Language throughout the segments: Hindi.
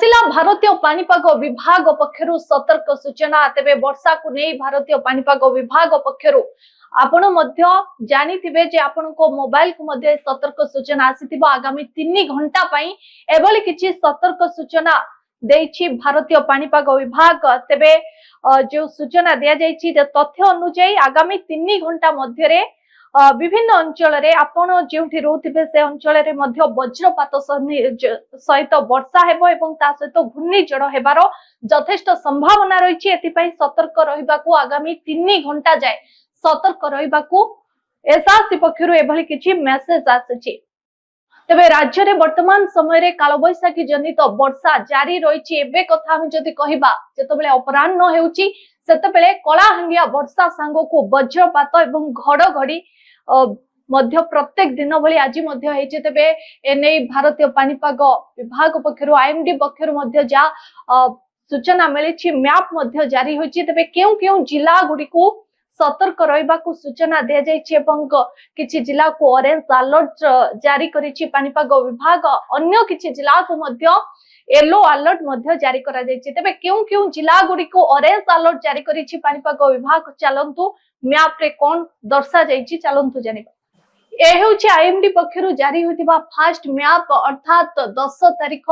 आसिला भारतीय पानीपाग विभाग पक्षरु सतर्क सूचना। तेबे वर्षा को नहीं भारतीय पानीपाग विभाग पक्षरु आपण मध्य जानिथिबे जे आपनको मोबाइल को मध्य सतर्क सूचना आसीथिबो आगामी 3 घंटा पई एबोली किछि सतर्क सूचना देछि भारतीय पानीपाग विभाग। तेबे जो सूचना दिया जायछि जे तथ्य अनुसार आगामी 3 घंटा मध्य रे विभिन्न अंचल रे आपण जेउठी रहउथिबे से अंचल रे मध्य वज्रपात सहित वर्षा हेबो एवं ता सहित घूर्णिझड़ हेबार यथेष्ट संभावना रहिछि। एति पई सतर्क रहिबाकू आगामी 3 घंटा जाय सतर्क रहिबाकू एसआरसी पक्षरु एभली किछि मेसेज आछछि। तेबे राज्य रे वर्तमान समय रे कालबैशाखी जनित वर्षा जारी रहिछि। एबे कथा हम जदि कहिबा जेतबेले अपराह्न हेउछि सेतबेले कलाहांगिया वर्षा सांगको वज्रपात एवं घड़घड़ी मध्य प्रत्येक दिन भली आज मध्य हेछि। तेबे एने भारतीय पानीपाग विभाग पक्षरु आईएमडी पक्षरु मध्य जा सूचना मिलिछि मैप मध्य जारी होछि। तेबे केउ केउ जिला गुडी को सतर्क रहिबाकू सूचना दिया जायछि एवं किछि जिला को ऑरेंज अलर्ट जारी करिछि पानीपाग विभाग। अन्य किछि जिला को मध्य येलो अलर्ट मध्य जारी करा जायछि। तेबे केउ केउ जिला गुडी को ऑरेंज अलर्ट जारी करिछि पानीपाग विभाग। चलंतु मैप रे कोन दर्शा जायछि चलंतु जानिबा। ए हेउछि आईएमडी पक्षरु जारी होतिबा फास्ट मैप अर्थात 10 तारिख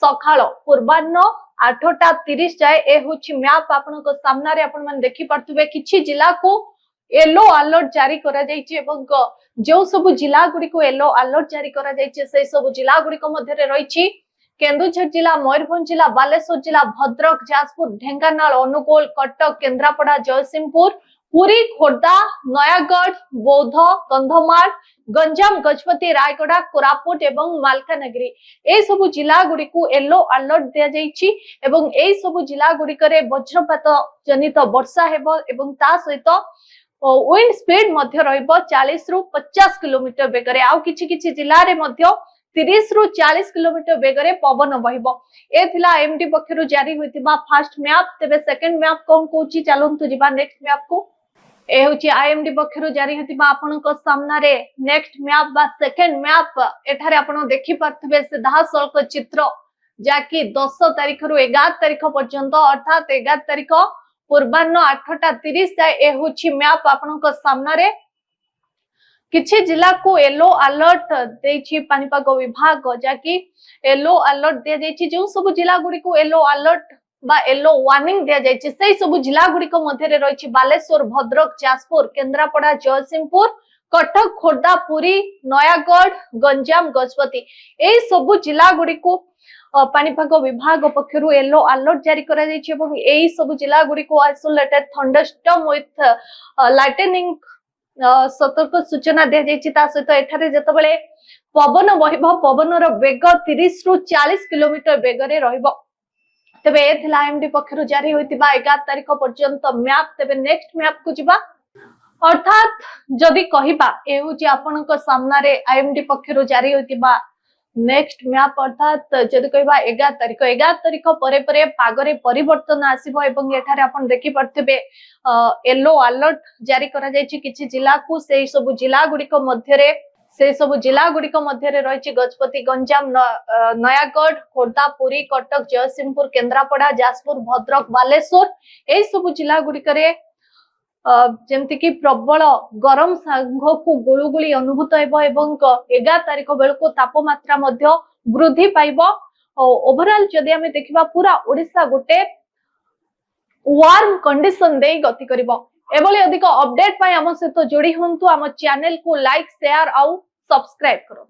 सखाळ पूर्वान्न 8:30 जाए ए होछि मैप आपनको सामना रे आपण मन देखि परतुबे। किछि जिला को येलो अलर्ट जारी करा जायछि एवं जो सब जिला गुडी को येलो अलर्ट जारी करा जायछि से सब जिला गुडी को मध्य रे रहिछि केन्दुझर जिला, मयूरभंज जिला, बालेश्वर जिला, भद्रक, जाजपुर, ढेंकानाल, अनुगोल, कटक, केन्द्रापड़ा, जयसिंहपुर, पुरी, खोर्धा, नयागढ़, बौद्ध, कंधमाल, गंजाम, गजपति, रायगड़ा, कोरापुट एवं मालकानगिरी ए सब जिला गुडी को येलो अलर्ट दिया जायछि एवं ए सब जिला गुडी करे वज्रपात जनित वर्षा हेबो एवं ता सहित विंड स्पीड मध्य रहइबो 40 रु 50 किलोमीटर बेगरे। आउ किछि किछि जिल्ला रे मध्य 30 रु 40 किलोमीटर बेगरे पवन बहिबो। ए थिला एमडी पक्षरु जारी होइतिबा फास्ट मैप। तेबे सेकंड मैप कोन कोछि चलंतु जिबा नेक्स्ट मैप को। ए होछि आईएमडी पक्षरु जारी होतिबा आपनको सामना रे नेक्स्ट मैप बा सेकंड मैप। एठारे आपण देखि परथबे सीधा सड़क चित्र जाकी 10 तारिख रु 11 तारिख पर्यंत अर्थात 11 तारिख पूर्वान्न 8:30 जाय ए होछि मैप आपनको सामना रे। किछि जिला को येलो अलर्ट देछि पानीपाग विभाग जाकी येलो अलर्ट दे जायछि। जो सब जिला गुडी को येलो अलर्ट बा येलो वार्निंग दिया जायछि सेही सब जिला गुडी को मध्य रे रहिछि बालेश्वर, भद्रक, जाजपुर, केन्द्रापड़ा, जयसिंहपुर, कटक, खोर्धा, पुरी, नयागढ़, गंजाम, गजपति ए सब जिला गुडी को पानीपाग विभाग पक्षरु येलो अलर्ट जारी करा जायछि एवं एही सब जिला गुडी को आइसोलेटेड थंडरस्टॉर्म विथ लाइटनिंग सतर्क सूचना दिया जायछि। ता सहित एठारे जतबेले पवन बहिबो पवनर वेग 30 रु 40 किलोमीटर बेगरे रहइबो। तेबे ए थिला आईएमडी पक्षरु जारी होइतिबा 11 तारिख पर्यंत मैप। तेबे नेक्स्ट मैप को जिबा अर्थात जदि कहिबा ए होछि आपनको सामना रे आईएमडी पक्षरु जारी होइतिबा नेक्स्ट मैप अर्थात जदि कहिबा 11 तारिख परे परे पागरे परिवर्तन आसीबो एवं एठारे आपण देखि परथिबे येलो अलर्ट जारी करा जायछि किछि जिला को। सेही सब जिला गुडी को मध्य रे से सब जिला गुडी को मध्य रे रहिछि गजपति, गंजाम, नयागढ़, खोर्धा, पुरी, कटक, जयसिंहपुर, केन्द्रापड़ा, जाजपुर, भद्रक, बालेश्वर ए सब जिला गुडी करे जेमति कि प्रबल गरम सांघ को गुळुगुळी अनुभूत हेबो एवं 11 तारिख बेलको तापमात्रा मध्य वृद्धि पाइबो। ओवरऑल जदि हमें देखिबा पूरा ओडिसा गोटे वार्म कंडीशन दे गति करिबो। एबोले अधिक अपडेट पाई हम सहित जोड़ी हंतु। आम चैनल को लाइक, शेयर आउ सब्सक्राइब करो।